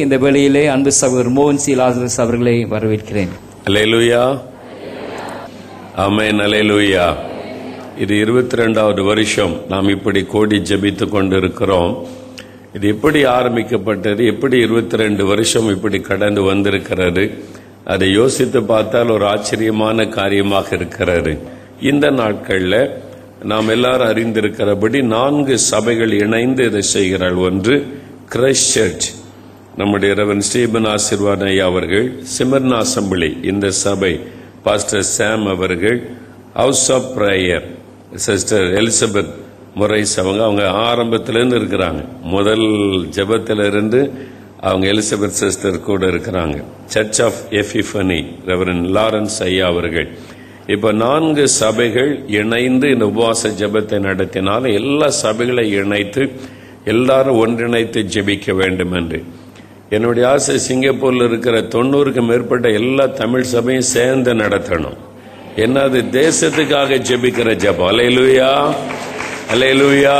இந்த வேளையிலே அன்பு சகோதரர் மோகன் சி லாசரஸ் அவர்களை வரவேற்கிறேன். அல்லேலூயா, ஆமென், அல்லேலூயா. இது 22வது வருஷம் நாம் இப்படி கோடி ஜெபித்துக் கொண்டிருக்கிறோம். இது எப்படி ஆரம்பிக்கப்பட்டது, எப்படி 22 வருஷம் இப்படி கடந்து வந்திருக்கிறது, அதை யோசித்து பார்த்தால் ஒரு ஆச்சரியமான காரியமாக இருக்கிறது. இந்த நாட்களில் நாம் எல்லாரும் அறிந்திருக்கிறபடி 4 சபைகள் இணைந்து இதை செய்கிறார்கள். ஒன்று கிரைஸ்ட் சர்ச், நம்முடைய ரெவரண்ட் ஸ்டீபன் ஆசீர்வாத ஐயா அவர்கள். சிமர்னா அசம்பிளி, இந்த சபை பாஸ்டர் சாம் அவர்கள். House of Prayer, sister Elizabeth முரைஸ் அவங்க ஆரம்பத்திலிருந்து இருக்கிறாங்க. முதல் ஜெபத்திலிருந்து அவங்க எலிசபெத் சிஸ்டர் கூட இருக்கிறாங்க. சர்ச் ஆஃப் எஃபிஃபனி, ரெவரண்ட் லாரன்ஸ் ஐயா அவர்கள். இப்ப 4 சபைகள் இணைந்து இந்த உபவாச ஜெபத்தை நடத்தினால எல்லா சபைகளை இணைத்து எல்லாரும் ஒன்றிணைத்து ஜெபிக்க வேண்டும் என்று என்னுடைய ஆசை. சிங்கப்பூர்ல இருக்கிற 90க்கும் மேற்பட்ட எல்லா தமிழ் சபையும் சேர்ந்து நடத்தணும். என்னது தேசத்துக்காக ஜெபிக்கிற ஜெபம். அல்லேலூயா, அல்லேலூயா.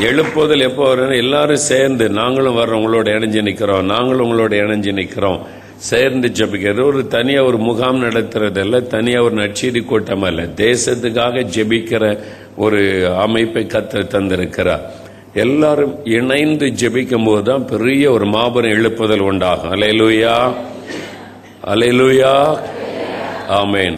எழுப்புதல் எப்போ வரும்? எல்லாரும் சேர்ந்து, நாங்களும் வர்றோம், உங்களோட இணைஞ்சு நிற்கிறோம், நாங்களும் உங்களோட இணைஞ்சு நிற்கிறோம், சேர்ந்து ஜெபிக்கிறது. ஒரு தனியா ஒரு முகாம் நடத்துறதல்ல, தனியா ஒரு நற்செய்தி கூட்டம் அல்ல, தேசத்துக்காக ஜெபிக்கிற ஒரு அமைப்பை கர்த்தர் தந்திருக்கிறார். எல்லாரும் இணைந்து ஜெபிக்கும் போதுதான் பெரிய ஒரு மாபெரும் எழுப்புதல் உண்டாகும். அல்லேலூயா, அல்லேலூயா, ஆமென்.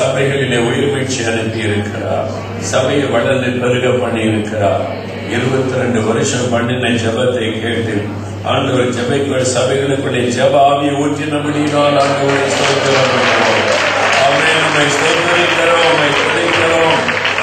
சபைகளிலே உயிர்மீட்சி அனுப்பி இருக்கிறார். சபையை வளர்ந்து பெருக பண்ணி இருக்கிறார். 22 வருஷம் பண்ணின ஜெபத்தை கேட்டு ஆண்டவர் சபைகளுக்குள்ளே ஜெப ஆவியை ஊற்றினபடியால் ஆண்டவரை ஸ்தோத்திரப்படுகிறோம். ஆமென். உம்மை ஸ்தோத்திரிக்கிறோம், உம்மை துதிக்கிறோம்.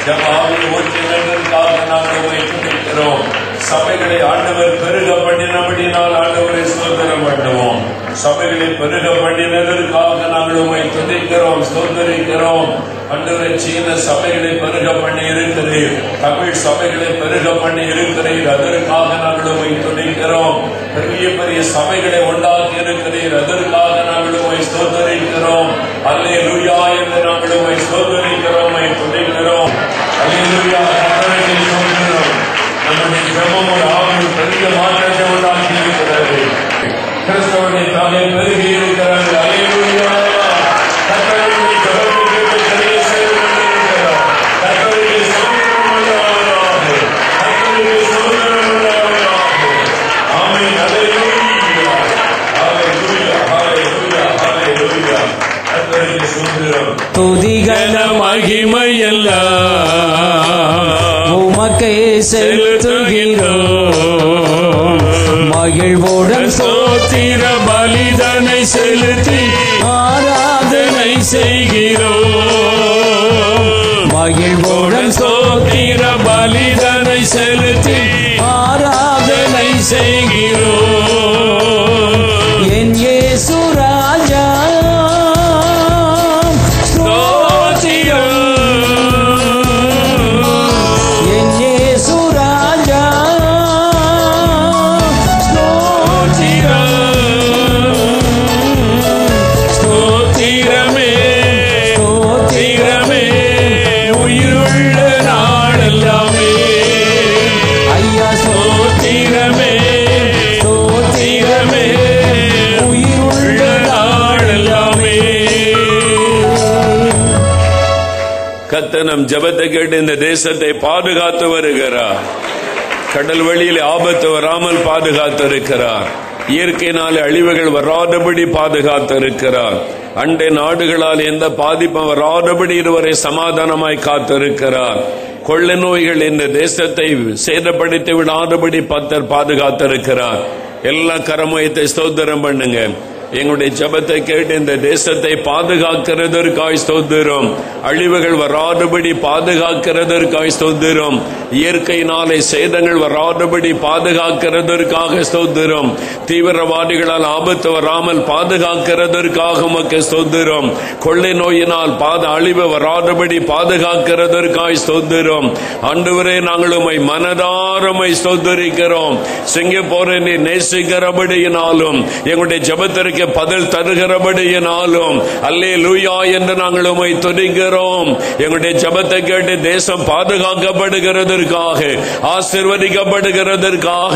ஜெப ஆவியை ஊற்றினதற்காக நாங்கள் உம்மை துதிக்கிறோம். சபைகளை ஆண்டவர் பெருக பண்ணினபடியால் ஆண்டவரை ஸ்தோத்திரம் பண்ணுவோம். சபைகளை பெருக பண்ணினதற்காக நாங்கள் உம்மை துதிக்கிறோம், ஸ்தோத்திரிக்கிறோம். ஆண்டவரே, சீன சபைகளை பெருக பண்ணி இருக்கிறீர், தமிழ் சபைகளை பெருக பண்ணி இருக்கிறீர், அதற்காக நாங்கள் உம்மை துதிக்கிறோம். பெரிய பெரிய சபைகளை உண்டாக்கி இருக்கிறீர், அதற்காக நாங்கள் உம்மை ஸ்தோத்திரிக்கிறோம். அல்லேலூயா என்று நாங்கள் உம்மை ஸ்தோத்திரிக்கிறோம், உம்மை துதிக்கிறோம். அல்லேலூயா, கர்த்தரை ஸ்தோத்திரம். நம்முடைய ஜெபம் ஒரு ஆவியில் பெரிய மாற்றத்தை உண்டாக்கி இருக்கிறது. கிறிஸ்தவனை தானே பெருகி இருக்கிறார்கள். அல்லேலூயா. கர்த்தருடைய ஜெபத்தை கேட்டு கரையை செய்து கொண்டிருக்கிறார். கர்த்தருடைய ஸ்தோத்திரம் உண்டாவதாக, கர்த்தருடைய ஸ்தோத்திரம் உண்டாவதாக. ஆமென். அல்லேலூயா, அல்லேலூயா, அல்லேலூயா, அல்லேலூயா. கர்த்தருடைய ஸ்தோத்திரம். துதிகன மகிமை எல்லாம் உமக்கே செலுத்துகின்றோம். மகிழ்வுடன் ஸ்தோத்திர பலிதனை செலுத்தி ஆராதனை செய்கிறோம். மகிழ்வுடன் ஸ்தோத்திர பலிதனை செலுத்தி ஆராதனை செய்கிறோம். என் இயேசு ராஜா கர்த்தர் நம் ஜெபத்தை கேட்டு இந்த தேசத்தை பாதுகாத்து வருகிறார். கடல் வழியில் ஆபத்து வராமல் பாதுகாத்திருக்கிறார். இயற்கையினாலே அழிவுகள் வராதபடி பாதுகாத்திருக்கிறார். அண்டை நாடுகளால் எந்த பாதிப்பும் வராதபடி இதுவரை சமாதானமாய் காத்திருக்கிறார். கொள்ளை நோய்கள் இந்த தேசத்தை சேதப்படுத்தி விடாதபடி பாதுகாத்திருக்கிறார். எல்லா கரமயத்தை ஸ்தோத்திரம் பண்ணுங்க. எங்களுடைய ஜெபத்தை கேட்டு இந்த தேசத்தை பாதுகாக்கிறதற்காய் ஸ்தோத்திரம். அழிவுகள் வராதபடி பாதுகாக்கிறதற்காய் ஸ்தோத்திரம். இயற்கையினாலே சேதங்கள் வராதபடி பாதுகாக்கிறதற்காக ஸ்தோத்திரம். தீவிரவாதிகளால் ஆபத்து வராமல் பாதுகாக்கிறதற்காக உமக்கு ஸ்தோத்திரம். கொள்ளை நோயினால் அழிவு வராதபடி பாதுகாக்கிறதற்காய் ஸ்தோத்திரம். ஆண்டவரே, நாங்கள் உம்மை மனதாரமை ஸ்தோத்திரிக்கிறோம். சிங்கப்பூரை நீ நேசிக்கிறபடியினாலும் எங்களுடைய ஜெபத்திற்கு பதில் தருகிறபடியினாலும் அல்லேலூயா என்று நாங்கள் உம்மை துதிக்கிறோம். எங்களுடைய ஜெபத்தை கேட்டு தேசம் பாதுகாக்கப்படுகிறதற்காக, ஆசீர்வதிக்கப்படுகிறதற்காக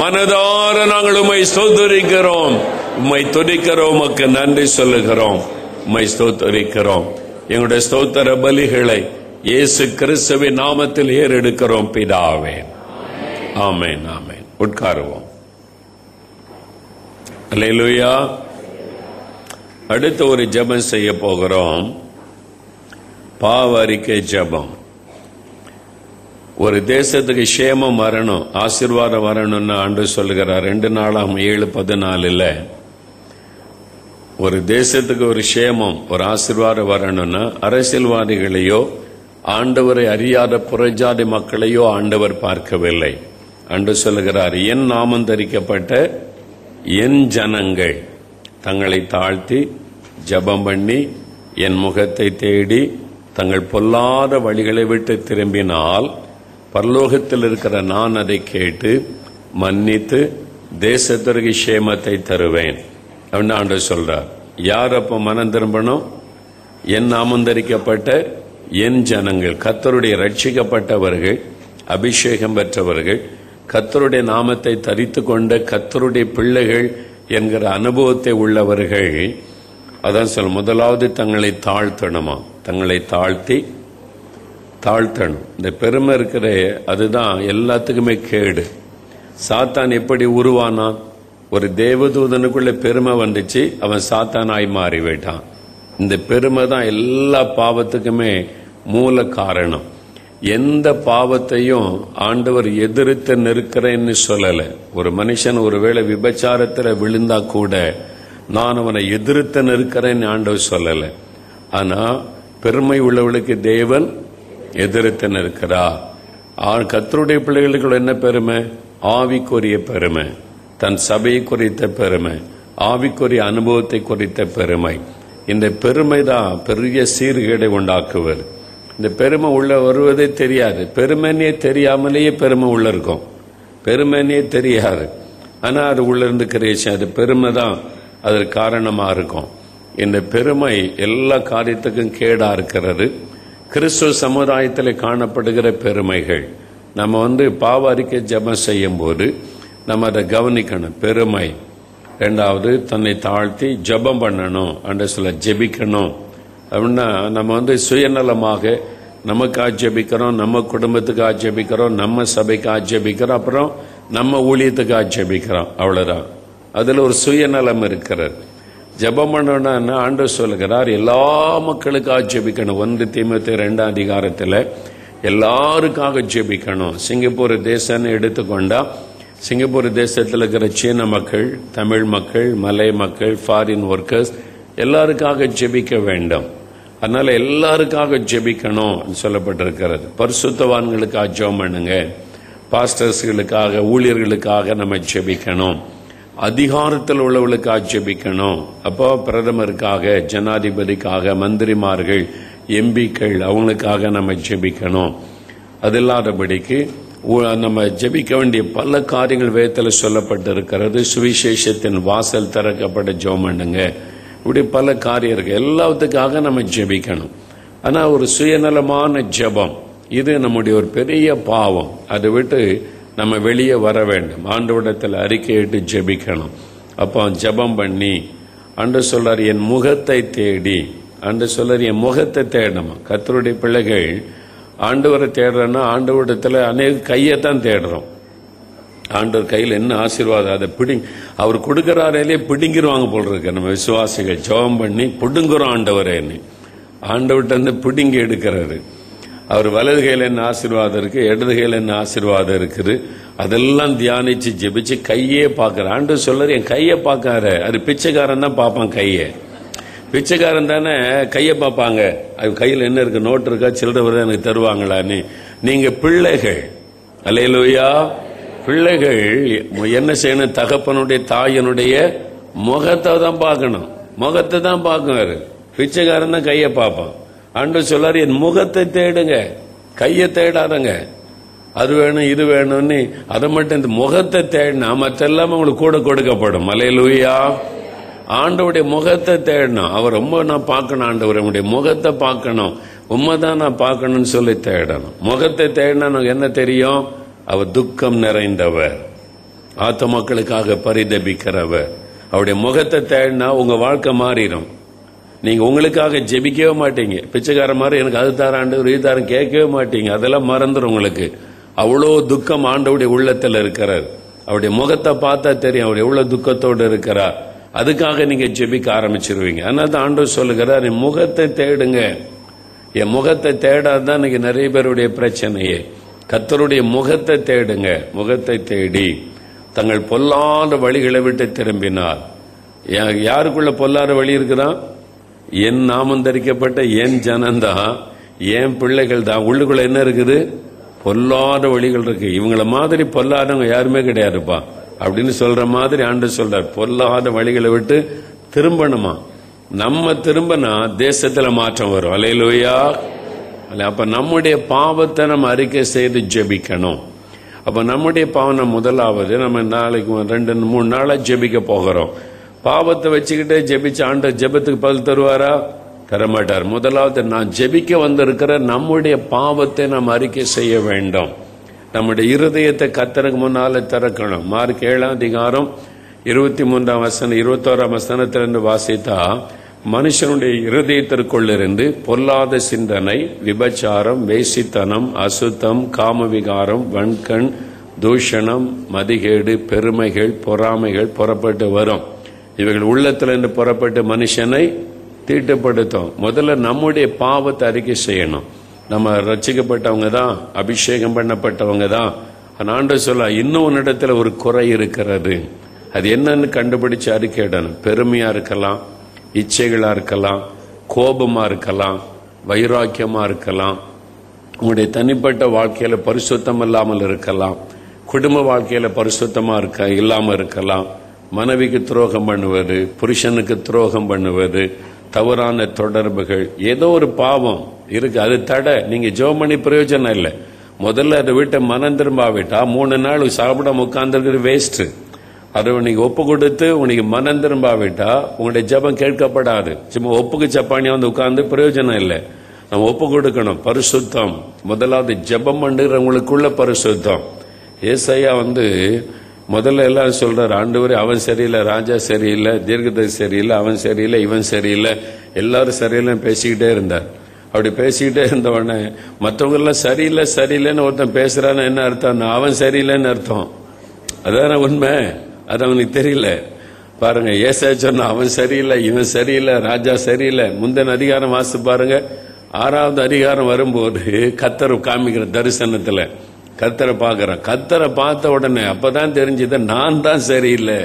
மனதார நாங்கள் உம்மை ஸ்தோத்திரிக்கிறோம். உம்மை துதிக்கிறோம். உமக்கு நன்றி சொல்லுகிறோம். உம்மை ஸ்தோத்திரிக்கிறோம். எங்களுடைய ஸ்தோத்திர பலிகளை இயேசு கிறிஸ்துவின் நாமத்தில் ஏறெடுக்கிறோம் பிதாவே. ஆமென், ஆமென். உட்காருவோம். அல்லேலூயா. அடுத்து ஒரு ஜெபம் செய்ய போகிறோம். பாவ அறிக்கை ஜெபம். ஒரு தேசத்துக்கு சேமம் வரணும், ஆசீர்வாதம் வரணும்னு ஆண்டவர் சொல்லுகிறார். 2 நாளாம் 7:14 ஒரு தேசத்துக்கு ஒரு சேமம், ஒரு ஆசீர்வாதம் வரணும்னா அரசியல்வாதிகளையோ ஆண்டவரை அறியாத புறஜாதி மக்களையோ ஆண்டவர் பார்க்கவில்லை. ஆண்டவர் சொல்லுகிறார், என் நாமம் தரிக்கப்பட்ட என் ஜனங்கள் தங்களை தாழ்த்தி ஜெபம் பண்ணி என் முகத்தை தேடி தங்கள் பொல்லாத வழிகளை விட்டு திரும்பினால் பரலோகத்தில் இருக்கிற நான் அதை கேட்டு மன்னித்து தேசத்திற்கு சேமத்தை தருவேன் அப்படின்னு ஆண்டவர் சொல்றார். யார் அப்போ மனம் திரும்பணும்? என் நாமம் தரிக்கப்பட்ட என் ஜனங்கள், கர்த்தருடைய ரட்சிக்கப்பட்டவர்கள், அபிஷேகம் பெற்றவர்கள், கர்த்தருடைய நாமத்தை தரித்து கொண்ட கர்த்தருடைய பிள்ளைகள் என்கிற அனுபவத்தை உள்ளவர்கள். அதான் சொல்ல, முதலாவது தங்களை தாழ்த்தணுமா, தங்களை தாழ்த்தணும். இந்த பெருமை இருக்கிற அதுதான் எல்லாத்துக்குமே கேடு. சாத்தான் எப்படி உருவானான்? ஒரு தேவதூதனுக்குள்ள பெருமை வந்துச்சு, அவன் சாத்தானாய் மாறிவிட்டான். இந்த பெருமை தான் எல்லா பாவத்துக்குமே மூல காரணம். எந்த பாவத்தையும் ஆண்டவர் எதிர்த்து நிற்கிறேன்னு சொல்லல. ஒரு மனுஷன் ஒருவேளை விபச்சாரத்தில் விழுந்தா கூட நான் அவனை எதிர்த்து நிற்கிறேன்னு ஆண்டவர் சொல்லல. ஆனா பெருமை உள்ளவளுக்கு தேவன் எதிர்த்து நிற்கிறார். கர்த்தருடைய பிள்ளைகளுக்கு என்ன பெருமை? ஆவிக்குரிய பெருமை, தன் சபையை குறித்த பெருமை, ஆவிக்குரிய அனுபவத்தை குறித்த பெருமை. இந்த பெருமை தான் பெரிய சீர்கேடை உண்டாக்குவது. இந்த பெருமை உள்ள வருவதே தெரியாது. பெருமைனே தெரியாமலேயே பெருமை உள்ள இருக்கும். பெருமைனே தெரியாது, ஆனா அது உள்ள இருந்து கிரியேஷன். அது பெருமை தான் அதற்கு காரணமா இருக்கும். இந்த பெருமை எல்லா காரியத்துக்கும் கேடா இருக்கிறது. கிறிஸ்துவ சமுதாயத்தில் காணப்படுகிற பெருமைகள் நம்ம பாவ அறிக்கை ஜெபம் செய்யும் போது நம்ம அதை கவனிக்கணும். பெருமை. 2வது தன்னை தாழ்த்தி ஜெபம் பண்ணணும், அண்ட சொல்ல ஜெபிக்கணும். அப்படின்னா நம்ம சுயநலமாக நமக்காக ஜெபிக்கிறோம், நம்ம குடும்பத்துக்காக ஜெபிக்கிறோம், நம்ம சபைக்காக ஜெபிக்கிறோம், அப்புறம் நம்ம ஊழியத்துக்காக ஜெபிக்கிறோம், அவ்வளவுதான். அதுல ஒரு சுயநலம் இருக்கிறது. ஜெபம் பண்ணணும்னா ஆண்டவர் சொல்லுகிறார் எல்லா மக்களுக்காக ஜெபிக்கணும். 1 தீமோத்தேயு 2ஆம் அதிகாரத்தில் எல்லாருக்காக ஜெபிக்கணும். சிங்கப்பூர் தேசம்னு எடுத்துக்கொண்டா சிங்கப்பூர் தேசத்தில் இருக்கிற சீன மக்கள், தமிழ் மக்கள், மலை மக்கள், ஃபாரின் ஒர்க்கர்ஸ் எல்லாருக்காக ஜெபிக்க வேண்டும். அதனால எல்லாருக்காக ஜெபிக்கணும் சொல்லப்பட்டிருக்கிறது. பரிசுத்தவான்களுக்காக ஜெபம் பண்ணுங்க, பாஸ்டர்ஸ்களுக்காக, ஊழியர்களுக்காக நம்ம ஜெபிக்கணும், அதிகாரத்தில் உள்ளவர்களுக்காக ஜெபிக்கணும். அப்போ பிரதமருக்காக, ஜனாதிபதிக்காக, மந்திரிமார்கள், எம்பிக்கள் அவங்களுக்காக நம்ம ஜெபிக்கணும். அது இல்லாதபடிக்கு நம்ம ஜெபிக்க வேண்டிய பல காரியங்கள் வேதத்தில் சொல்லப்பட்டிருக்கிறது. சுவிசேஷத்தின் வாசல் திறக்கப்பட்ட ஜெபம் பண்ணுங்க, இப்படி பல காரியம் இருக்கு. எல்லாத்துக்காக நம்ம ஜெபிக்கணும். ஆனா ஒரு சுயநலமான ஜெபம் இது நம்முடைய ஒரு பெரிய பாவம். அதை விட்டு நம்ம வெளியே வர வேண்டும். ஆண்டவரிடத்தில் அறிக்கையிட்டு ஜெபிக்கணும். அப்போ ஜெபம் பண்ணி ஆண்டவர் சொல்றார் என் முகத்தை தேடி, ஆண்டவர் சொல்றார் என் முகத்தை தேடணுமா. கர்த்தருடைய பிள்ளைகள் ஆண்டவரை தேடுறோன்னா ஆண்டவரிடத்துல அநேக கையைத்தான் தேடுறோம். ஆண்டவர் கையில் என்ன ஆசீர்வாதம் அதை அவர் கொடுக்கிறாரே பிடுங்கிருவாங்க போல் இருக்கு. நம்ம விசுவாசிகள் ஜெபம் பண்ணி பிடுங்குறோம் ஆண்டவரேன்னு. ஆண்டவர்கிட்ட இருந்து பிடுங்கி எடுக்கிறாரு. அவர் வலது கையில் என்ன ஆசீர்வாதம் இருக்கு, இடது கையில் என்ன ஆசீர்வாதம் இருக்குது, அதெல்லாம் தியானிச்சு ஜெபிச்சு கையே பார்க்கிற. ஆண்டவர் சொல்றாரு, என் கையை பார்க்காரு. அது பிச்சைக்காரன் தான் பார்ப்பான் கையை. பிச்சைக்காரன் தானே கையை பார்ப்பாங்க. அது கையில் என்ன இருக்கு, நோட்டு இருக்கா, சில்லறை வருதா, எனக்கு தருவாங்களான்னு. நீங்க பிள்ளைகள், அல்லேலூயா, பிள்ளைகள் என்ன செய்யணும், தகப்பனுடைய தாயனுடைய முகத்தை தான் பார்க்கணும். முகத்தை தான் பார்க்குவாரு. பிச்சைக்காரன் தான் கையை பார்ப்பான். ஆண்டவர் சொல்லாரு, என் முகத்தை தேடுங்க, கையை தேடாதங்க. அது வேணும் இது வேணும்னு அதை மட்டும் இந்த முகத்தை தேடினா மற்றெல்லாம் உங்களுக்கு கூட கொடுக்கப்படும். அல்லேலூயா. ஆண்டவருடைய முகத்தை தேடணும். அவர் ரொம்ப நான் பார்க்கணும், ஆண்டவர் உங்களுடைய முகத்தை பார்க்கணும், உண்மைதான் நான் பார்க்கணும்னு சொல்லி தேடணும். முகத்தை தேடினா நமக்கு என்ன தெரியும், அவர் துக்கம் நிறைந்தவர், ஆத்த மக்களுக்காக பரிதபிக்கிறவர். அவருடைய முகத்தை தேடினா உங்க வாழ்க்கை மாறிடும். நீங்க உங்களுக்காக ஜெபிக்கவே மாட்டீங்க. பிச்சைக்கார மாதிரி எனக்கு அது தாராண்டு இது தாரம் கேட்கவே மாட்டீங்க. அதெல்லாம் மறந்துடும் உங்களுக்கு. அவ்வளோ துக்கம் ஆண்டவுடைய உள்ளத்தில் இருக்கிறார். அவருடைய முகத்தை பார்த்தா தெரியும் அவர் எவ்வளவு துக்கத்தோடு இருக்கிறார். அதுக்காக நீங்க ஜெபிக்க ஆரம்பிச்சிருவீங்க. அதனால தான் ஆண்டவர் சொல்லுகிறார், என் முகத்தை தேடுங்க. என் முகத்தை தேடாதான் இன்னைக்கு நிறைய பேருடைய பிரச்சனையே. கர்த்தருடைய முகத்தை தேடுங்க. முகத்தை தேடி தங்கள் பொல்லாத வழிகளை விட்டு திரும்பினார். யாருக்குள்ள பொல்லாத வழி இருக்குதான்? என் நாமம் தரிக்கப்பட்ட என் ஜனந்தான், என் பிள்ளைகள் தான். உள்ளுக்குள்ள என்ன இருக்குது, பொல்லாத வழிகள் இருக்கு. இவங்கள மாதிரி பொல்லாதவங்க யாருமே கிடையாதுப்பா அப்படின்னு சொல்ற மாதிரி ஆண்டு சொல்றார். பொல்லாத வழிகளை விட்டு திரும்பணுமா. நம்ம திரும்பினா தேசத்துல மாற்றம் வரும். அல்லேலூயா. அப்ப நம்முடைய பாவத்தை நம்ம அறிக்கை செய்து ஜெபிக்கணும். அப்ப நம்முடைய பாவம் முதலாவது, நம்ம நாளைக்கு 2-3 நாளா ஜெபிக்க போகிறோம். பாவத்தை வச்சுக்கிட்டே ஜெபிச்ச ஆண்டவர் ஜெபத்துக்கு பதில் தருவாரா? தரமாட்டார். முதலாவது நான் ஜெபிக்க வந்திருக்கிற நம்முடைய பாவத்தை நாம் அறிக்கை செய்ய வேண்டும். நம்முடைய இருதயத்தை கர்த்தருக்கு முன்னால திறக்கணும். மார்க் 7:23 வாசித்தா, மனுஷனுடைய இருதயத்திற்குள்ளிருந்து பொல்லாத சிந்தனை, விபச்சாரம், வேசித்தனம், அசுத்தம், காமவிகாரம், வன்கண், தூஷணம், மதிகேடு, பெருமைகள், பொறாமைகள் புறப்பட்டு வரும். இவைகள் உள்ளத்திலிருந்து புறப்பட்டு மனுஷனை தீட்டுப்படுத்தும். முதல்ல நம்முடைய பாவத்தை அறிக்கை செய்யணும். நம்ம ரட்சிக்கப்பட்டவங்க தான், அபிஷேகம் பண்ணப்பட்டவங்க தான். ஆண்டவர் சொல்ல, இன்னும் உன்னிடத்துல ஒரு குறை இருக்கிறது. அது என்னன்னு கண்டுபிடிச்சு அறிக்கையிடணும். பெருமையா இருக்கலாம், இச்சைகளா இருக்கலாம், கோபமா இருக்கலாம், வைராக்கியமா இருக்கலாம், உங்களுடைய தனிப்பட்ட வாழ்க்கையில பரிசுத்தம் இல்லாமல் இருக்கலாம், குடும்ப வாழ்க்கையில பரிசுத்தமா இல்லாம இருக்கலாம், மனைவிக்கு துரோகம் பண்ணுவது, புருஷனுக்கு துரோகம் பண்ணுவது, தவறான தொடர்புகள், ஏதோ ஒரு பாவம் இருக்கு. அது தடை. நீங்க ஜெபம் பண்ணி பிரயோஜனம் இல்லை. முதல்ல அதை விட்டு மனம் திரும்பாவிட்டா 3 நாள் சாப்பிடாம உட்கார்ந்துருக்கிறது வேஸ்ட். அதை நீங்க ஒப்பு கொடுத்து உனக்கு மனம் திரும்பாவிட்டா உங்களுடைய ஜெபம் கேட்கப்படாது. சும்மா ஒப்புக்கு சப்பானியா வந்து உட்கார்ந்து பிரயோஜனம் இல்லை. நம்ம ஒப்பு கொடுக்கணும். பரிசுத்தம் முதலாவது. ஜெபம் பண்ணுறவங்களுக்குள்ள பரிசுத்தம். ஏசாயா முதல்ல எல்லாம் சொல்றாரு, ஆண்டவரே அவன் சரியில்லை, ராஜா சரியில்லை, தீர்க்கதரிசி சரியில்லை, அவன் சரியில்லை, இவன் சரியில்லை, எல்லாரும் சரியில்லைன்னு பேசிக்கிட்டே இருந்தார். அப்படி பேசிக்கிட்டே இருந்தவொடனே மற்றவங்க எல்லாம் சரியில்லை சரியில்லைன்னு ஒருத்தன் பேசுறான்னு என்ன அர்த்தம்? அவன் சரியில்லைன்னு அர்த்தம். அதான உண்மை. அது அவனுக்கு தெரியல. பாருங்க, ஏசாயா சொன்ன அவன் சரியில்லை, இவன் சரியில்லை, ராஜா சரியில்லை. முந்தின அதிகாரம் வாசித்து பாருங்க. 6வது அதிகாரம் வரும்போது கர்த்தர் காமிக்கிற தரிசனத்துல கர்த்தரை பார்க்கிறேன். கர்த்தரை பார்த்த உடனே அப்பதான் தெரிஞ்சது, நான் தான் சரியில்லை,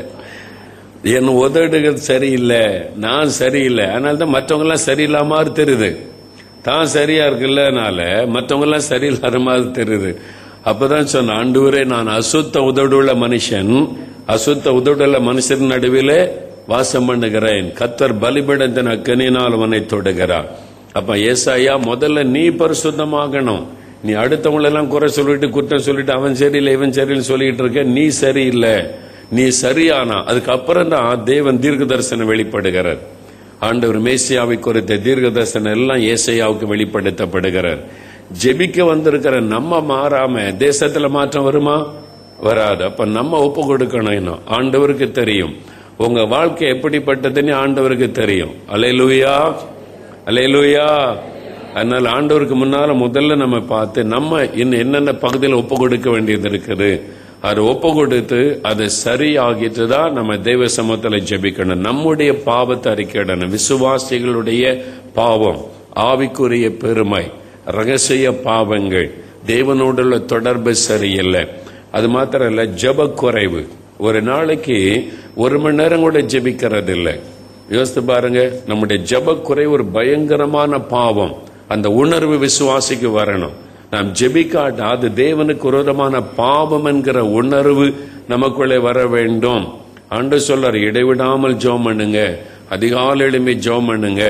என் உதடுகள் சரியில்லை, நான் சரியில்லை. அதனால தான் மற்றவங்க எல்லாம் சரியில்லாம தெரியுது. தான் சரியா இருக்குல்லனால மற்றவங்க எல்லாம் சரியில்லாத மாதிரி தெரியுது. அப்பதான் சொன்ன, ஆண்டவரே நான் அசுத்த உதடுள்ள மனுஷன், அசுத்த உதடுள்ள மனுஷன் நடுவிலே வாசம் பண்ணுகிறேன். கர்த்தர் பலிபீடத்தின் அக்கினியினால் அவனை தொடுகிறார். அப்ப ஏசாயா முதல்ல நீ பரிசுத்தமாகணும். நீ அடுத்தவங்களெல்லாம் குறை சொல்லிட்டு குற்றம் சொல்லிட்டு அவன் சரியில்லை இவன் சரியில்லை சொல்லிட்டு இருக்க. நீ சரியில்லை, நீ சரியானா அதுக்கப்புறம் தான் தேவன் தீர்க்க தரிசனம் வெளிப்படுகிறார். ஆண்டவர் மேசியாவை குறித்த தீர்க்க தரிசனம் எல்லாம் ஏசாயாவுக்கு வெளிப்படுத்தப்படுகிறார். ஜெபிக்க வந்திருக்கிற நம்ம மாறாம தேசத்துல மாற்றம் வருமா? வராது. அப்ப நம்ம ஒப்பு கொடுக்கணும். ஆண்டவருக்கு தெரியும் உங்க வாழ்க்கை எப்படிப்பட்டதுன்னு ஆண்டவருக்கு தெரியும். அல்லேலூயா, அல்லேலூயா. அதனால ஆண்டவருக்கு முன்னால முதல்ல நம்ம பார்த்து நம்ம இன்னும் என்னென்ன பகுதியில் ஒப்பு கொடுக்க வேண்டியது இருக்குது அதை ஒப்பு கொடுத்து அது சரியாகிட்டு தான் நம்ம தெய்வ சமூகத்துல ஜெபிக்கணும். நம்முடைய பாவத்தை அறிக்கையிடணும். விசுவாசிகளுடைய பாவம், ஆவிக்குரிய பெருமை, ரகசிய பாவங்கள், தேவனோடுள்ள தொடர்பு சரியில்லை. அது மாத்திரம் இல்ல, ஜெப குறைவு. ஒரு நாளைக்கு 1 மணி நேரம் கூட ஜெபிக்கிறது இல்லை. யோசித்து பாருங்க, நம்முடைய ஜெப குறைவு ஒரு பயங்கரமான பாவம். அந்த உணர்வு விசுவாசிக்கு வரணும். நாம் ஜெபிக்காட்டா அது தேவனுக்கு விரோதமான பாவம் என்கிற உணர்வு நமக்குள்ளே வர வேண்டும். ஆண்டவர் சொல்றார், இடைவிடாமல் ஜெபம் பண்ணுங்க, அதிகாலையிலுமே ஜெபம் பண்ணுங்க,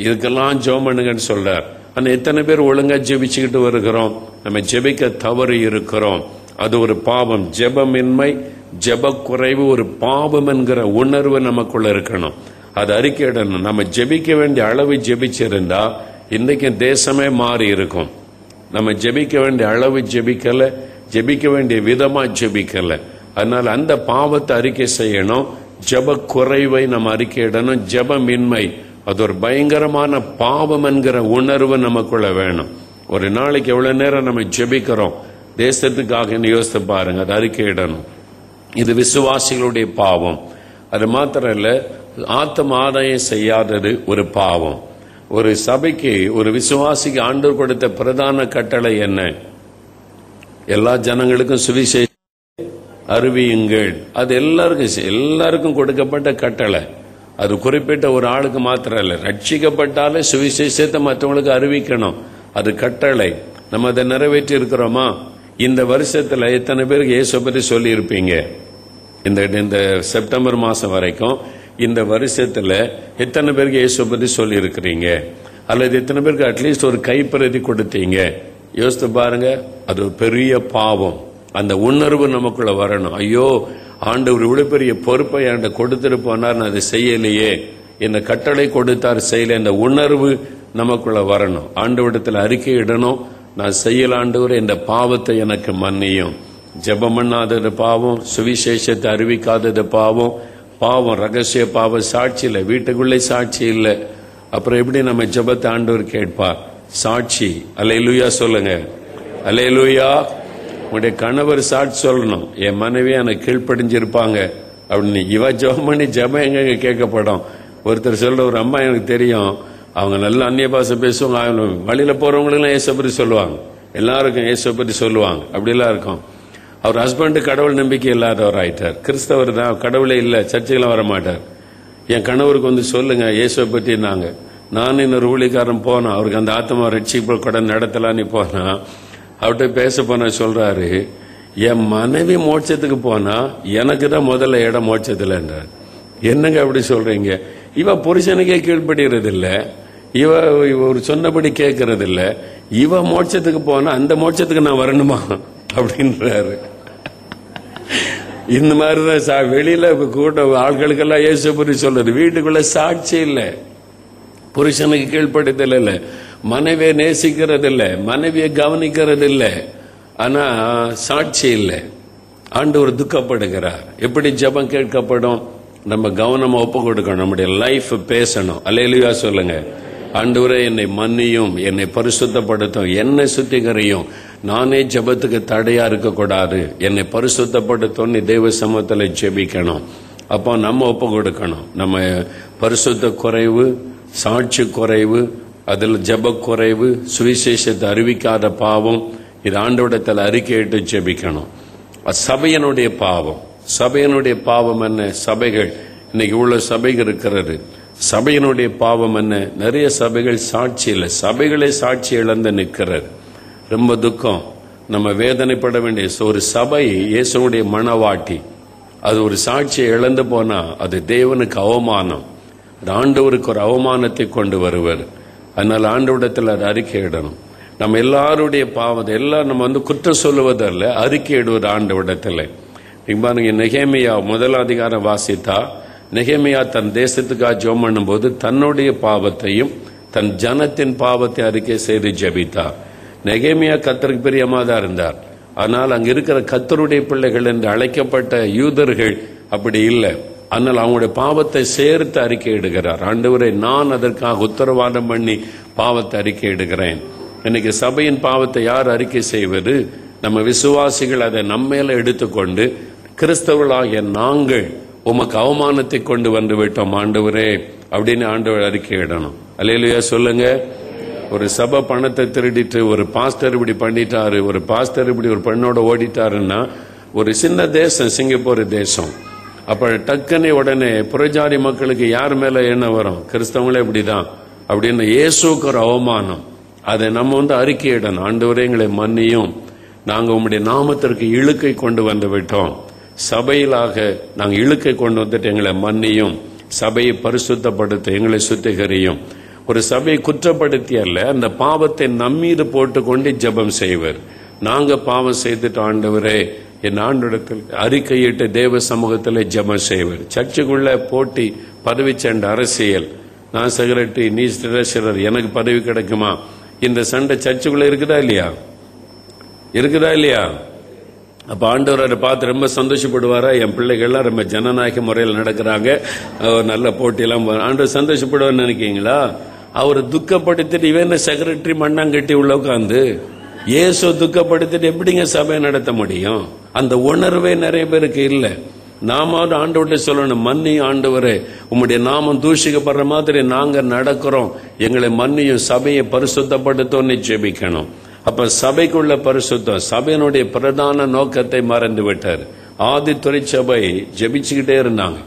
இதுக்கெல்லாம் ஜெபம் பண்ணுங்கன்னு சொல்றார். ஆனா எத்தனை பேர் ஒழுங்கா ஜெபிச்சுக்கிட்டு வருகிறோம்? நம்ம ஜெபிக்க தவறு இருக்கிறோம். அது ஒரு பாவம். ஜெபமின்மை, ஜெப குறைவு ஒரு பாவம் என்கிற உணர்வு நமக்குள்ள இருக்கணும். அது அறிக்கையிடணும். நம்ம ஜெபிக்க வேண்டிய அளவு ஜெபிச்சிருந்தா இன்னைக்கு தேசமே மாறி இருக்கும். நம்ம ஜெபிக்க வேண்டிய அளவு ஜெபிக்கல, ஜெபிக்க வேண்டிய விதமா ஜெபிக்கல. அதனால அந்த பாவத்தை அறிக்கை செய்யணும். ஜெப குறைவை நம்ம அறிக்கையிடணும். ஜெபமின்மை அது ஒரு பயங்கரமான பாவம் என்கிற உணர்வு நமக்குள்ள வேணும். ஒரு நாளைக்கு எவ்வளவு நேரம் நம்ம ஜெபிக்கிறோம் தேசத்துக்காக யோசித்து பாருங்க. அது அறிக்கையிடணும். இது விசுவாசிகளுடைய பாவம். அது மாத்திரம் இல்ல, ஆத்ம ஆதாயம் செய்யாதது ஒரு பாவம். ஒரு சபைக்கு, ஒரு விசுவாசிக்கு ஆண்டவர் கொடுத்த பிரதான கட்டளை என்ன? எல்லா ஜனங்களுக்கும் சுவிசேஷ அறிவியுங்கள். அது எல்லாருக்கும் கொடுக்கப்பட்ட கட்டளை. அது குறிப்பிட்ட ஒரு ஆளுக்கு மாத்திரம் இல்ல, ரட்சிக்கப்பட்டாலே சுவிசேஷத்தை மற்றவங்களுக்கு அறிவிக்கணும். அது கட்டளை. நம்ம அதை நிறைவேற்றி இருக்கிறோமா? இந்த வருஷத்துல எத்தனை பேருக்கு இயேசு பற்றி சொல்லி இருப்பீங்க? இந்த செப்டம்பர் மாசம் வரைக்கும் இந்த வருஷத்துல எத்தனை பேருக்கு இயேசு பற்றி சொல்லி இருக்கிறீங்க? அல்லது எத்தனை பேருக்கு அட்லீஸ்ட் ஒரு கைப்பிரதி கொடுத்தீங்க? யோசித்து பாருங்க. அது ஒரு பெரிய பாவம். அந்த உணர்வு நமக்குள்ள வரணும். ஐயோ, ஆண்டவர் இவ்வளவு பெரிய பொறுப்பை என்கிட்ட கொடுத்துட்டு போனார், நான் அதை செய்யலையே, என்ன கட்டளை கொடுத்தார் செய்யல. இந்த உணர்வு நமக்குள்ள வரணும். ஆண்டவரிடத்தில் அறிக்கை இடணும். நான் செய்யல ஆண்டவர், இந்த பாவத்தை எனக்கு மன்னியும். ஜெபம் பண்ணாதது பாவம், சுவிசேஷத்தை அறிவிக்காதது பாவம், பாவம் ரகசிய பாவம், சாட்சி இல்லை, வீட்டுக்குள்ளே சாட்சி இல்லை. அப்புறம் எப்படி நம்ம ஜெபத்தை ஆண்டவர் கேட்பார்? சாட்சி. அல்லேலூயா சொல்லுங்க. அல்லேலூயா. உங்களுடைய கணவர் சாட்சி சொல்லணும், என் மனைவி எனக்கு கீழ்ப்படிஞ்சிருப்பாங்க அப்படின்னு. இவ ஜெபம் பண்ணி ஜெபம் எங்க கேட்கப்படும்? ஒருத்தர் சொல்ற, ஒரு அம்மா எனக்கு தெரியும், அவங்க நல்ல அந்நிய பாஷை பேசுவாங்க, வழியில போறவங்களுக்கெல்லாம் இயேசு பற்றி சொல்லுவாங்க, எல்லாருக்கும் இயேசு பற்றி சொல்லுவாங்க. அப்படிலாம் இருக்கும். அவர் ஹஸ்பண்ட் கடவுள் நம்பிக்கை இல்லாதவர் ஆயிட்டார். கிறிஸ்தவர் தான், கடவுளே இல்லை, சர்ச்சைக்கெல்லாம் வர மாட்டார். என் கணவருக்கு வந்து சொல்லுங்க இயேசுவை பற்றி. நான் இன்னொரு ஊழியக்காரன் போனோம், அவருக்கு அந்த ஆத்மா ரட்சிப்பு கூட நடத்தலான்னு போனா, அவர்கிட்ட பேச போன சொல்றாரு, என் மனைவி மோட்சத்துக்கு போனா எனக்கு தான் முதல்ல இடம் மோட்சத்துல என்றார். என்னங்க அப்படி சொல்றீங்க? இவ புருஷனுக்கே கீழ்படுகிறது இல்ல, இவ ஒரு சொன்னபடி கேட்கறது இல்ல, இவ மோட்சத்துக்கு போனா அந்த மோட்சத்துக்கு நான் வரணுமா அப்படின்றாரு. இந்த மாதிரிதான் வெளியில கூட்ட ஆட்களுக்கெல்லாம் இயேசு பற்றி சொல்றது. வீட்டுக்குள்ள சாட்சி இல்ல, புருஷனுக்கு கீழ்ப்படுதல் இல்ல, மனைவியை நேசிக்கிறது இல்ல, மனைவியை கவனிக்கிறது இல்ல, ஆனா சாட்சி இல்ல. ஆண்டவர் துக்கப்படுகிறார். எப்படி ஜெபம் கேட்கப்படும்? நம்ம கவனமா ஒப்பு கொடுக்கணும், நம்முடைய லைஃப் பேசணும். அல்லேலூயா சொல்லுங்க. ஆண்டவரே என்னை மன்னியும், என்னை பரிசுத்தப்படுத்தும், என்னை சுத்திகரியும், நானே ஜெபத்துக்கு தடையா இருக்க கூடாது, என்னை பரிசுத்தப்படுத்தும். தெய்வ சமூகத்துல ஜெபிக்கணும். அப்போ நம்ம ஒப்பு கொடுக்கணும். நம்ம பரிசுத்த குறைவு, சாட்சி குறைவு, அதில் ஜெப குறைவு, சுவிசேஷத்தை அறிவிக்காத பாவம், இது ஆண்டவரிடத்தில் அறிக்கையிட்டு ஜெபிக்கணும். சபையினுடைய பாவம். சபையினுடைய பாவம் என்ன? சபைகள் இன்னைக்கு உள்ள சபைகள் இருக்கிறது. சபையினுடைய பாவம் என்ன? நிறைய சபைகள் சாட்சி இல்லை, சபைகளே சாட்சி இழந்து நிற்கிறது. ரொம்ப துக்கம். நம்ம வேதனைப்பட வேண்டிய ஒரு சபை இயேசுடைய மனவாட்டி, அது ஒரு சாட்சியை இழந்து போனா அது தேவனுக்கு அவமானம், ஆண்டவருக்கு ஒரு அவமானத்தை கொண்டு வருவார். அதனால ஆண்டவரிடத்தில் அது அறிக்கையிடணும். நம்ம எல்லாருடைய பாவத்தை எல்லாம் நம்ம குற்றம் சொல்லுவதல்ல, அறிக்கையிடுவது ஆண்டவரிடத்தில். பாருங்க, நெகேமியா 1 அதிகாரம் வாசித்தா, நெகேமியா தன் தேசத்துக்காக ஜெபம் பண்ணும்போது தன்னுடைய பாவத்தையும் தன் ஜனத்தின் பாவத்தை அறிக்கை செய்து ஜெபித்தார். நெகேமியா கர்த்தருக்கு பிரியமா தான் இருந்தார். ஆனால் அங்க இருக்கிற கர்த்தருடைய பிள்ளைகள் என்று அழைக்கப்பட்ட யூதர்கள் அப்படி இல்லை. ஆனால் அவங்களுடைய பாவத்தை சேர்த்து அறிக்கையிடுகிறார். ஆண்டவரே, நான் அதற்காக உத்தரவாதம் பண்ணி பாவத்தை அறிக்கையிடுகிறேன். இன்னைக்கு சபையின் பாவத்தை யார் அறிக்கை செய்வது? நம்ம விசுவாசிகள் அதை நம்மேல எடுத்துக்கொண்டு கிறிஸ்தவர்களாகிய நாங்கள் உமக்கு அவமானத்தை கொண்டு வந்து விட்டோம் ஆண்டவரே அப்படின்னு ஆண்டவர் அறிக்கையிடணும். அல்லேலூயா சொல்லுங்க. ஒரு சபை பணத்தை திருடிட்டு ஒரு பாஸ்டர் இப்படி பண்ணிட்டாரு, ஒரு பாஸ்டர் இப்படி ஒரு பெண்ணோட ஓடிட்டாருன்னா, ஒரு சின்ன தேசம் சிங்கப்பூர் தேசம், அப்ப டக்குனே உடனே புறஜாதி மக்களுக்கு யார் மேல என்ன வரும்? கிறிஸ்தவங்களே இப்படிதான் அப்படின்னு இயேசுக்கு ஒரு அவமானம். அதை நம்ம அறிக்கையிடணும். ஆண்டவரே எங்களை மன்னியும், நாங்க உம்முடைய நாமத்திற்கு இழுக்கை கொண்டு வந்து விட்டோம், சபையிலாக நாங்கள் இழுக்கை கொண்டு வந்துட்டு எங்களை மன்னியும், சபையை பரிசுத்தப்படுத்த எங்களை சுத்திகரியும். ஒரு சபையை குற்றப்படுத்தி அல்ல, அந்த பாவத்தை நம்மீது போட்டுக்கொண்டு ஜெபம் செய்வர். நாங்க பாவம் செய்துட்டு ஆண்டவரே என் ஆண்டவரிடத்தில் அறிக்கையிட்டு தேவ சமூகத்தில் ஜெபம் செய்வர். சர்ச்சுக்குள்ள போட்டி, பதவி சண்டை, அரசியல், நான் செக்ரட்டரி நீ ட்ரெஷரர், எனக்கு பதவி கிடைக்குமா, இந்த சண்டை சர்ச்சுக்குள்ள இருக்குதா இல்லையா? இருக்குதா இல்லையா? அப்ப ஆண்டவரை பார்த்து ரொம்ப சந்தோஷப்படுவாரா? என் பிள்ளைகள்லாம் ரொம்ப ஜனநாயக முறையில் நடக்கிறாங்க, நல்ல போட்டியெல்லாம் ஆண்டவர் சந்தோஷப்படுவார்னு நினைக்கிறீங்களா? அவரை துக்கப்படுத்திட்டு இவன் செக்ரட்டரி மண்ணாங்கட்டி உள்ள உட்காந்து இயேசு துக்கப்படுத்திட்டு எப்படிங்க சபையை நடத்த முடியும்? அந்த உணர்வே நிறைய பேருக்கு இல்லை. நாமாவது ஆண்டவர்கிட்ட சொல்லணும், மன்னியும் ஆண்டவரே, உம்முடைய நாமம் தூஷிக்கப்படுற மாதிரி நாங்க நடக்கிறோம், எங்களை மன்னியும், சபையை பரிசுத்தப்படுத்தோன்னு ஜெபிக்கணும். அப்ப சபைக்குள்ள பரிசுத்தம் சபையினுடைய பிரதான நோக்கத்தை மறந்து விட்டார். ஆதி திருச்சபை ஜெபிச்சுக்கிட்டே இருந்தாங்க.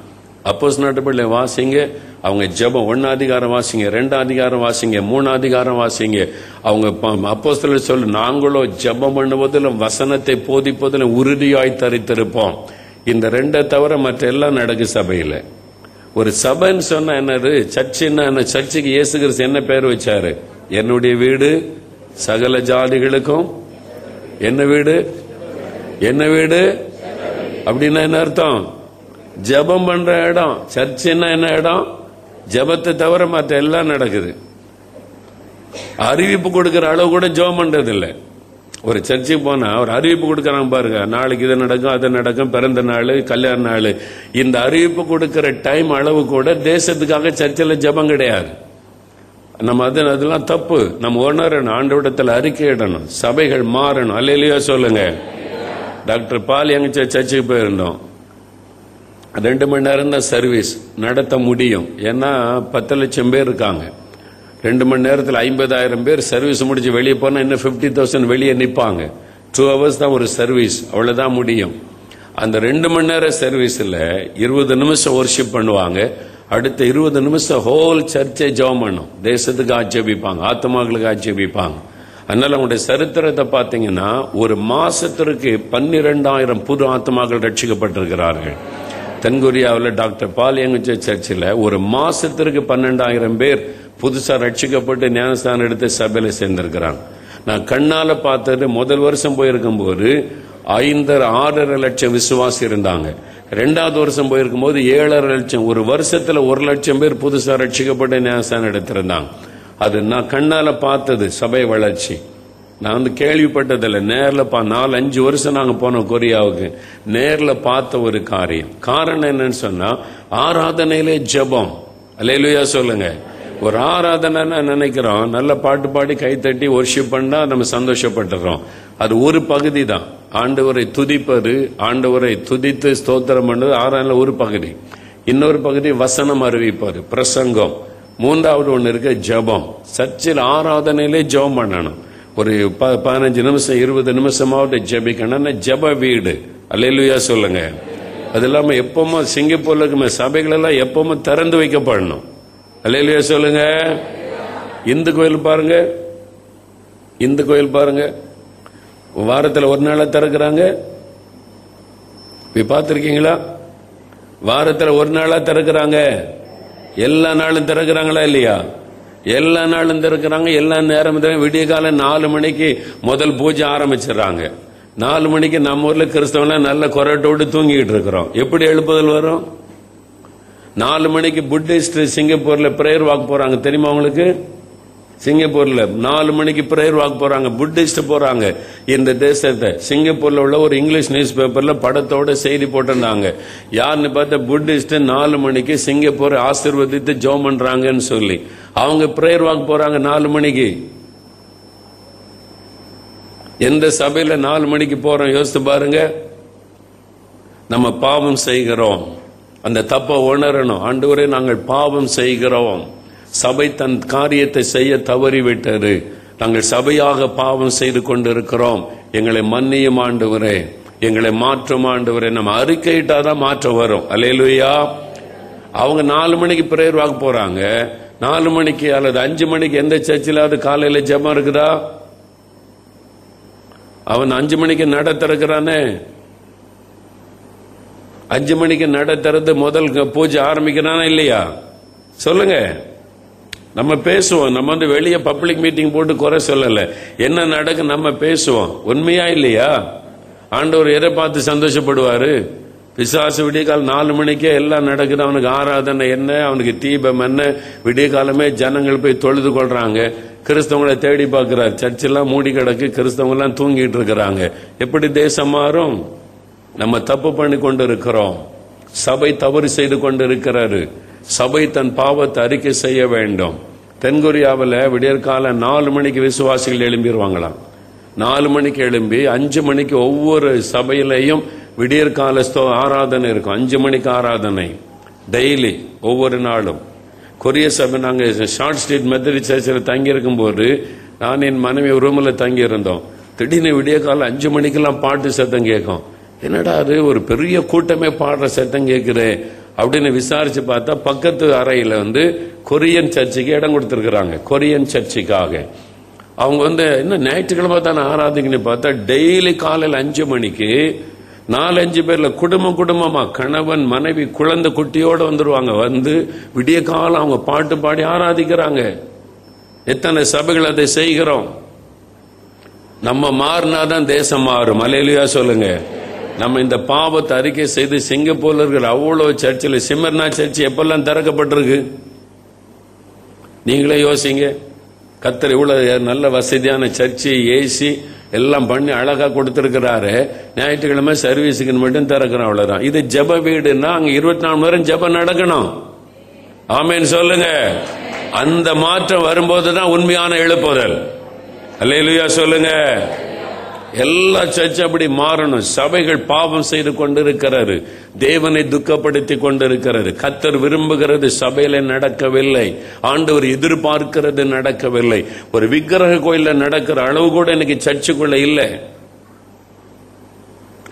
அப்போஸ்தலர் நடபடிகளை வாசிங்க, அவங்க ஜெபம் 1 அதிகாரம் வாசிங்க, 2 அதிகாரம் வாசிங்க, 3 அதிகாரம் வாசிங்க. அவங்க அப்போஸ்தலர் சொல்லு, நாங்களோ ஜெபம் பண்ணுவதிலும் வசனத்தை போதிப்பதிலும் உறுதியாய் தரித்திருப்போம். இந்த 2 தவிர மற்ற எல்லாம் நடக்கு சபையில. ஒரு சபைன்னு சொன்னா என்னது? சர்ச்சுன்னா என்ன? சர்ச்சுக்கு இயேசு கிறிஸ்து என்ன பேர் வச்சாரு? என்னுடைய வீடு சகல ஜாதிகளுக்கும் என்ன வீடு? என்ன வீடு அப்படின்னா என்ன அர்த்தம்? ஜெபம் பண்ற இடம். சர்ச்சுன்னா என்ன இடம்? ஜெபத்தை தவிர மற்ற எல்லாம் நடக்குது. அறிவிப்பு கொடுக்கிற அளவு கூட ஜெபம் பண்றது இல்லை. ஒரு சர்ச்சுக்கு போனா ஒரு அறிவிப்பு கொடுக்கறாங்க பாருங்க, நாளைக்கு இது நடக்கும், அது நடக்கும், பிறந்த நாள், கல்யாண நாள். இந்த அறிவிப்பு கொடுக்கிற டைம் அளவு கூட தேசத்துக்காக சர்ச்சில் ஜெபம் கிடையாது. நம்ம அதெல்லாம் தப்பு. நம்ம உணரணும், ஆண்டவரிடத்தில் அறிக்கையிடணும், சபைகள் மாறணும். அல்லேலூயா சொல்லுங்க. டாக்டர் பால் எங்க சர்ச்சுக்கு போயிருந்தோம். 2 மணி நேரம் தான் சர்வீஸ் நடத்த முடியும். ஏன்னா 10 லட்சம் பேர் இருக்காங்க. 2 மணி நேரத்தில் 50,000 பேர் சர்வீஸ் முடிச்சு வெளியே போனா இன்னும் 50,000 வெளியே நிற்பாங்க. 2 hours தான் ஒரு சர்வீஸ், அவ்வளவுதான் முடியும். அந்த 2 மணி நேரம் சர்வீஸ்ல 20 நிமிஷம் வொர்ஷிப் பண்ணுவாங்க. அடுத்த 20 நிமிஷம் ஹோல் சர்ச்சை ஜெபம் பண்ணும். தேசத்துக்கு ஆட்சேபிப்பாங்க, ஆத்மாக்களுக்கு ஆட்சேபிப்பாங்க. அதனால அவங்களுடைய சரித்திரத்தை பார்த்தீங்கன்னா ஒரு மாசத்திற்கு 12,000 புது ஆத்மாக்கள் ரட்சிக்கப்பட்டிருக்கிறார்கள். தென்கொரியாவில் டாக்டர் பால் எங்க சர்ச்சில் ஒரு மாசத்திற்கு 12,000 பேர் புதுசா ரட்சிக்கப்பட்டு ஞானஸ்தானம் எடுத்து சபையில சேர்ந்திருக்கிறாங்க. நான் கண்ணால பார்த்தது, முதல் வருஷம் போயிருக்கும் போது 5-6 லட்சம் விசுவாசி இருந்தாங்க. 2வது வருஷம் போயிருக்கும் போது 7.5 லட்சம். ஒரு வருஷத்துல 1 லட்சம் பேர் புதுசா ரட்சிக்கப்பட்டு ஞானஸ்தானம் எடுத்திருந்தாங்க. அது நான் கண்ணால பார்த்தது சபை வளர்ச்சி. நான் கேள்விப்பட்டதில்லை, நேரில் 4-5 வருஷம் நாங்க போனோம் கொரியாவுக்கு, நேர்ல பார்த்த ஒரு காரியம். காரணம் என்னன்னு சொன்னா ஆராதனையிலே ஜெபம். அல்லேலூயா சொல்லுங்க. ஒரு ஆராதனை நினைக்கிறோம், நல்ல பாட்டு பாடி கைத்தட்டி வொர்ஷிப் பண்ணா நம்ம சந்தோஷப்பட்டுறோம். அது ஒரு பகுதி தான். ஆண்டவரை துதிப்பது, ஆண்டவரை துதித்து ஸ்தோத்திரம் பண்ணது ஆராதனை ஒரு பகுதி. இன்னொரு பகுதி வசனம் அறிவிப்பது, பிரசங்கம். 3வது ஒன்று இருக்கு ஜெபம். சர்ச்சில் ஆராதனையிலே ஜெபம் பண்ணணும். ஒரு 15 நிமிஷம் 20 நிமிஷமாவது ஜெபிக்கணும். ஜெப வீடு. அல்லேலூயா சொல்லுங்க. அது இல்லாம எப்பவுமே சிங்கப்பூர்ல இருக்க சபைகள் எல்லாம் எப்பவுமே திறந்து வைக்கப்படணும். அல்லேலூயா சொல்லுங்க. இந்து கோயில் பாருங்க, இந்து கோயில் பாருங்க, வாரத்தில் ஒரு நாளா திறக்கிறாங்க. பார்த்திருக்கீங்களா? வாரத்தில் ஒரு நாளா திறக்கிறாங்க. எல்லா நாளும் திறக்கிறாங்களா இல்லையா? எல்லா நாளும் திறக்கிறாங்க. எல்லா நேரம் விடிய காலம் 4 மணிக்கு முதல் பூஜை ஆரம்பிச்சிடறாங்க. 4 மணிக்கு நம்ம ஊர்ல கிறிஸ்தவன் நல்ல கொரட்டோடு தூங்கிட்டு இருக்கிறோம். எப்படி எழுப்புதல் வரும்? 4 மணிக்கு புத்திஸ்ட் சிங்கப்பூர்ல பிரேயர் வாக் போறாங்க, தெரியுமா உங்களுக்கு? சிங்கப்பூர்ல 4 மணிக்கு பிரேயர் வாக் போறாங்க, புத்திஸ்ட் போறாங்க. இந்த தேசத்தை சிங்கப்பூர்ல உள்ள ஒரு இங்கிலீஷ் நியூஸ் பேப்பர்ல படத்தோட செய்தி போட்டிருந்தாங்க. யாருன்னு பார்த்தா புத்திஸ்ட் 4 மணிக்கு சிங்கப்பூர் ஆசீர்வதித்து ஜெபம் பண்றாங்கன்னு சொல்லி அவங்க பிரேயர் வாக் போறாங்க 4 மணிக்கு. எந்த சபையில 4 மணிக்கு போறோம் யோசித்து பாருங்க. நம்ம பாவம் செய்கிறோம், அந்த தப்பை உணரணும். ஆண்டவரே, நாங்கள் பாவம் செய்கிறோம், சபை தன் காரியத்தை செய்ய தவறிவிட்டது, நாங்கள் சபையாக பாவம் செய்து கொண்டிருக்கிறோம், எங்களை மன்னியும் ஆண்டவரே, எங்களை மாற்றும் ஆண்டவரே. நம்ம அறிக்கையிட்டாதான் மாற்றம் வரும். அல்லேலூயா. அவங்க 4 மணிக்கு பிரேயர் வாக்க போறாங்க, 4 மணிக்கு அல்லது 5 மணிக்கு எந்த சர்ச்சிலாவது காலையில ஜெபம் இருக்குதா? அவன் 5 மணிக்கு நட திறக்கிறானே, 5 மணிக்கு நட திறந்து முதல் பூஜை ஆரம்பிக்கிறானா இல்லையா? சொல்லுங்க. நம்ம பேசுவோம், நம்ம வெளியே பப்ளிக் மீட்டிங் போட்டு குறை சொல்லல, என்ன நடக்கு நம்ம பேசுவோம். உண்மையா இல்லையா? ஆண்டவர் எதை பார்த்து சந்தோஷப்படுவாரு? பிசாசு விடிய காலம் 4 மணிக்கே எல்லாம் நடக்குது, அவனுக்கு ஆராதனை என்ன, அவனுக்கு தீபம் என்ன, விடிய காலமே ஜனங்கள் போய் தொழுது கொள்றாங்க. கிறிஸ்தவங்களை தேடி பார்க்கிறார், சர்ச்செல்லாம் மூடி கிடக்கு, கிறிஸ்தவங்க எல்லாம் தூங்கிட்டு இருக்கிறாங்க. எப்படி தேசம் மாறும்? நம்ம தப்பு பண்ணி கொண்டு இருக்கிறோம், சபை தவறு செய்து கொண்டு இருக்கிறாரு. சபை தன் பாவத்தை அறிக்கை செய்ய வேண்டும். தென்கொரியாவில் விடியற்கால 4 மணிக்கு விசுவாசிகள் எழும்பிடுவாங்களாம். 4 மணிக்கு எழும்பி 5 மணிக்கு ஒவ்வொரு சபையிலையும் விடியற்கால ஆராதனை இருக்கும். 5 மணிக்கு ஆராதனை டெய்லி, ஒவ்வொரு நாளும். கொரிய சபை, நாங்கள் ஷார்ட் ஸ்ட்ரீட் மெத்தடிஸ்ட் சர்ச்சில் தங்கி இருக்கும் போது நான் என் மனைவி ரூமில் தங்கி இருந்தோம். திடீர்னு விடிய காலம் 5 மணிக்கெல்லாம் பாட்டு சத்தம் கேட்கும். என்னடா அது, ஒரு பெரிய கூட்டமே பாடுற சத்தம் கேட்குது அப்படின்னு விசாரிச்சு பார்த்தா பக்கத்து அறையில கொரியன் சர்ச்சுக்கு இடம் கொடுத்துருக்குறாங்க. கொரியன் சர்ச்சுக்காக அவங்க இன்னும் ஞாயிற்றுக்கிழமை தானே ஆராதிக்கணும்னு பார்த்தா டெய்லி காலையில் 5 மணிக்கு 4-5 பேர்ல குடும்பமா கணவன் மனைவி குழந்தை குட்டியோட வந்துருவாங்க. விடிய காலம் அவங்க பாட்டு பாடி ஆராதிக்கிறாங்க. எத்தனை சபைகள் அதை செய்கிறோம். நம்ம மாறினாதான் தேசம் மாறும். அல்லேலூயா சொல்லுங்க. நம்ம இந்த பாவத்தை அறிக்கை செய்து சிங்கப்பூர்ல இருக்கிற அவ்வளவு சர்ச்சில், சிமர்னா சர்ச் எப்பெல்லாம் திறக்கப்பட்டிருக்கு நீங்களே யோசிங்க. கர்த்தர் இவ்வளவு நல்ல வசதியான சர்ச்சு, ஏசி எல்லாம் பண்ணி அழகா கொடுத்திருக்கிறாரு. ஞாயிற்றுக்கிழமை சர்வீஸுக்கு மட்டும் திறக்கிறோம், அவ்வளவுதான். இது ஜெப வீடுன்னா அங்க 24 மணி நேரம் ஜெபம் நடக்கணும். ஆமேன் சொல்லுங்க. அந்த மாற்றம் வரும்போதுதான் உண்மையான எழுப்புதல். அல்லேலூயா சொல்லுங்க. எல்லா சர்ச்சும் அப்படி மாறணும். சபைகள் பாவம் செய்து கொண்டிருக்கிறது, தேவனை துக்கப்படுத்தி கொண்டிருக்கிறது. கர்த்தர் விரும்புகிறது சபையில நடக்கவில்லை, ஆண்டவர் எதிர்பார்க்கிறது நடக்கவில்லை. ஒரு விக்கிரக கோயில நடக்கிற அளவு கூட இன்னைக்கு சர்ச்சுக்குள்ள இல்லை.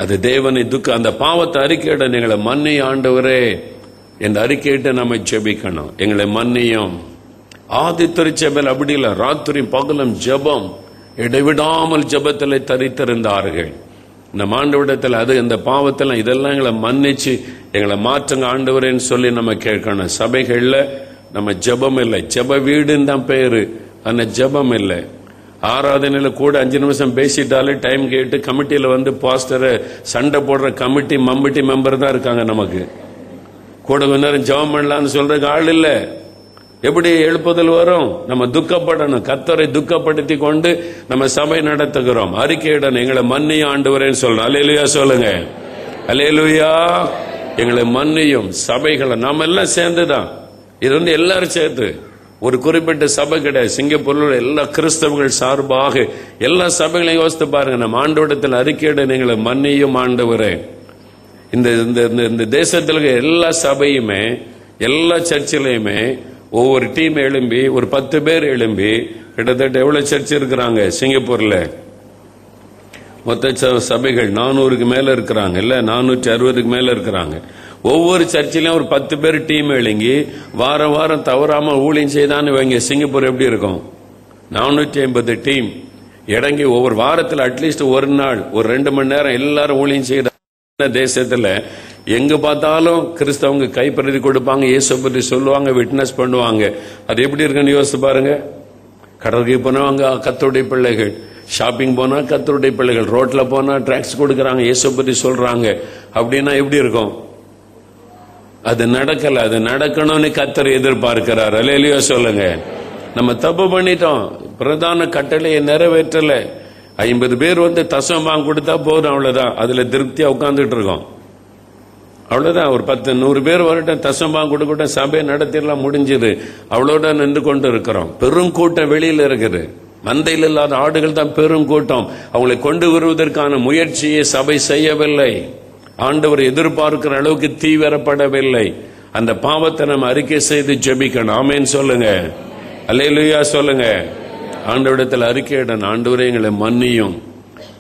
அது தேவனை அந்த பாவத்தை அறிக்கையிட எங்களை மன்னியும் ஆண்டவரே என்று அறிக்கையிட்டு நம்ம ஜெபிக்கணும். எங்களை மன்னியும். ஆதி திருச்சபையில் அப்படி இல்லை, ராத்திரி பகலும் ஜெபம், இடைவிடாமல் ஜெபத்தில் தரித்திருந்தார்கள். இந்த ஆண்டவரிடத்தில் அது இந்த பாவத்தில் இதெல்லாம் எங்களை மன்னிச்சு எங்களை மாற்றுங்க ஆண்டவரேன்னு சொல்லி நம்ம கேட்கணும். சபைகள்ல நம்ம ஜெபம் இல்லை, ஜெப வீடுன்னு தான் பேரு, ஆனா ஜெபம் இல்லை. ஆராதனையில கூட 5 நிமிஷம் பேசிட்டாலே டைம் கேட்டு கமிட்டியில பாஸ்டரை சண்டை போடுற கமிட்டி மெம்பர் தான் இருக்காங்க. நமக்கு கூட கொஞ்ச நேரம் ஜெபம் பண்ணலாம்னு சொல்றதுக்கு ஆள் இல்லை. எப்படி எழுப்புதல் வரும்? நம்ம துக்கப்படணும். கர்த்தரை துக்கப்படுத்தி கொண்டு நம்ம சபை நடத்துகிறோம். அறிக்கையிடணும், எங்களை மன்னியும் ஆண்டவரேன்னு சொல்லணும். அல்லேலூயா சொல்லுங்க. அல்லேலூயா. எங்களை மன்னியும். சபைகளை நாம எல்லாம் சேர்ந்துதான், இது எல்லாரும் சேர்த்து, ஒரு குறிப்பிட்ட சபை கிடையாது. சிங்கப்பூர்ல எல்லா கிறிஸ்தவர்கள் சார்பாக எல்லா சபைகளையும் யோசித்து பாருங்க. நம்ம ஆண்டவரிடத்தில் அறிக்கையிட எங்களை மன்னியும் ஆண்டவரே. இந்த தேசத்தில் எல்லா சபையுமே, எல்லா சர்ச்சிலையுமே ஒவ்வொரு டீம் எழும்பி, ஒரு 10 பேர் எழும்பி, கிட்டத்தட்ட எவ்வளவு சர்ச் இருக்கிறாங்க சிங்கப்பூர்ல? மொத்த சபைகள் 400க்கு மேல இருக்கிறாங்க, இல்ல 460க்கு மேல இருக்கிறாங்க. ஒவ்வொரு சர்ச்சிலையும் ஒரு 10 பேர் டீம் எழுங்கி வாரம் வாரம் தவறாம ஊழியம் செய்தான்னு வைங்க, சிங்கப்பூர் எப்படி இருக்கும்? 450 டீம் இடங்கி ஒவ்வொரு வாரத்தில் அட்லீஸ்ட் ஒரு நாள் ஒரு 2 மணி நேரம் எல்லாரும் ஊழியம் செய்த தேசத்துல எங்க பார்த்தாலும் கிறிஸ்தவங்க கைப்பிரதி கொடுப்பாங்க, இயேசு பற்றி சொல்லுவாங்க, விட்னஸ் பண்ணுவாங்க. அது எப்படி இருக்குன்னு யோசிச்சு பாருங்க. கடற்கரை போனவங்க கர்த்தருடைய பிள்ளைகள், ஷாப்பிங் போனா கர்த்தருடைய பிள்ளைகள், ரோட்ல போனா டிராக்ஸ் கொடுக்கறாங்க, இயேசு பற்றி சொல்றாங்க. அப்படின்னா எப்படி இருக்கும்? அது நடக்கல. அது நடக்கணும்னு கர்த்தர் எதிர்பார்க்கிறார். அல்லேலூயா சொல்லுங்க. நம்ம தப்பு பண்ணிட்டோம், பிரதான கட்டளையை நிறைவேற்றல. 50 பேர் தசமபாகம் கொடுத்தா போதும், அவ்வளவுதான். அதுல திருப்தியா உட்கார்ந்துட்டு இருக்கோம், அவ்வளவுதான். ஒரு 10-100 பேர் வரட்டும், தசமபாகம் கொடுக்கட்டும், சபை நடத்திடலாம், முடிஞ்சது. அவ்வளோட நின்று கொண்டு இருக்கிறோம். பெரும் கூட்டம் வெளியில இருக்குது. மந்தையில் இல்லாத ஆடுகள் தான் பெரும் கூட்டம். அவங்களை கொண்டு வருவதற்கான முயற்சியை சபை செய்யவில்லை. ஆண்டவர் எதிர்பார்க்கிற அளவுக்கு தீவிரப்படவில்லை. அந்த பாவத்தை நம்ம அறிக்கை செய்து ஜெபிக்கணும். ஆமென் சொல்லுங்க, அல்லேலூயா சொல்லுங்க. ஆண்டவரிடத்தில் அறிக்கையிடணும், ஆண்டவரே எங்களை மன்னியும்,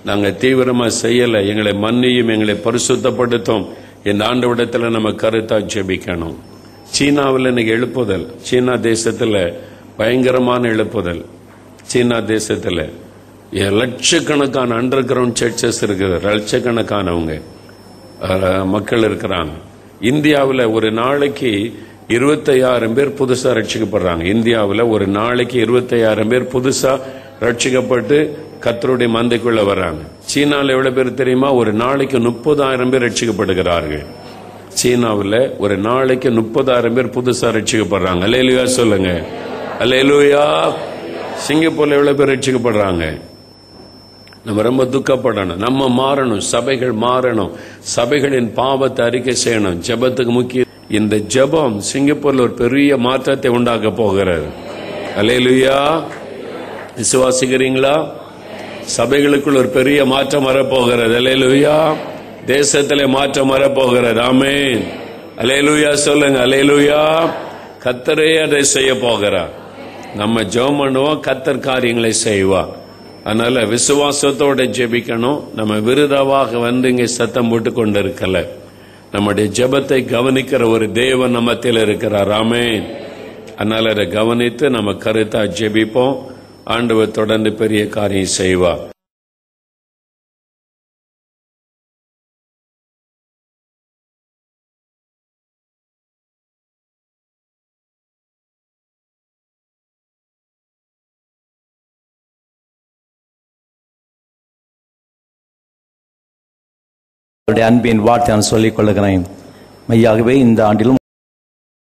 நாங்க தீவிரமா செய்யல, எங்களை மன்னியும், எங்களை பரிசுத்தப்படுத்தும். இந்த ஆண்டவரிடத்தில் நம்ம கருத்தா ஜெபிக்கணும். சீனாவில் இன்னைக்கு எழுப்புதல், சீனா தேசத்துல பயங்கரமான எழுப்புதல். சீனா தேசத்துல லட்சக்கணக்கான அண்டர் கிரவுண்ட் சர்ச்சஸ் இருக்குது, லட்சக்கணக்கானவங்க மக்கள் இருக்கிறாங்க. இந்தியாவில் ஒரு நாளைக்கு 25,000 பேர் புதுசா ரட்சிக்கப்படுறாங்க. இந்தியாவில் ஒரு நாளைக்கு 25,000 பேர் புதுசா ரட்சிக்கப்பட்டு கர்த்தருடைய மந்தைக்குள்ள வர்றாங்க. சீனாவில் எவ்வளவு பேர் தெரியுமா? ஒரு நாளைக்கு 30,000 பேர் ரட்சிக்கப்படுகிறார்கள். சீனாவில் ஒரு நாளைக்கு 30,000 பேர் புதுசா ரட்சிக்கப்படுறாங்க. அல்லேலூயா சொல்லுங்க, அல்லேலூயா. சிங்கப்பூர்ல எவ்வளவு பேர் ரட்சிக்கப்படுறாங்க? நம்ம ரொம்ப துக்கப்படணும், நம்ம மாறணும், சபைகள் மாறணும், சபைகளின் பாவத்தை அறிக்கை செய்யணும். ஜெபத்துக்கு முக்கியம். இந்த ஜெபம் சிங்கப்பூர்ல ஒரு பெரிய மாற்றத்தை உண்டாக்க போகிறது. அல்லேலூயா. விசுவாசிக்கிறீங்களா? சபைகளுக்குள் ஒரு பெரிய மாற்றம் வரப்போகிறது. அல்லேலூயா. தேசத்திலே மாற்றம் வரப்போகிறது. ஆமென். அல்லேலூயா சொல்லுங்க, அல்லேலூயா. கர்த்தரே அதை செய்ய போகிறார். நம்ம ஜெபம் பண்ணுவோம், கர்த்தர் காரியங்களை செய்வார். அதனால விசுவாசத்தோட ஜெபிக்கணும். நம்ம விருதாவாக வந்து இங்கே சத்தம் போட்டு கொண்டு இருக்கல. நம்முடைய ஜெபத்தை கவனிக்கிற ஒரு தேவன் நம்ம மத்தியில் இருக்கிறார். ஆமென். அதனால அதை கவனித்து நம்ம கருத்தா ஜெபிப்போம். ஆண்டவர் தொடர்ந்து பெரிய காரியம் செய்வார். அன்பின் வார்த்தை நான் சொல்லிக் கொள்கிறேன். மையாகவே இந்த ஆண்டிலும்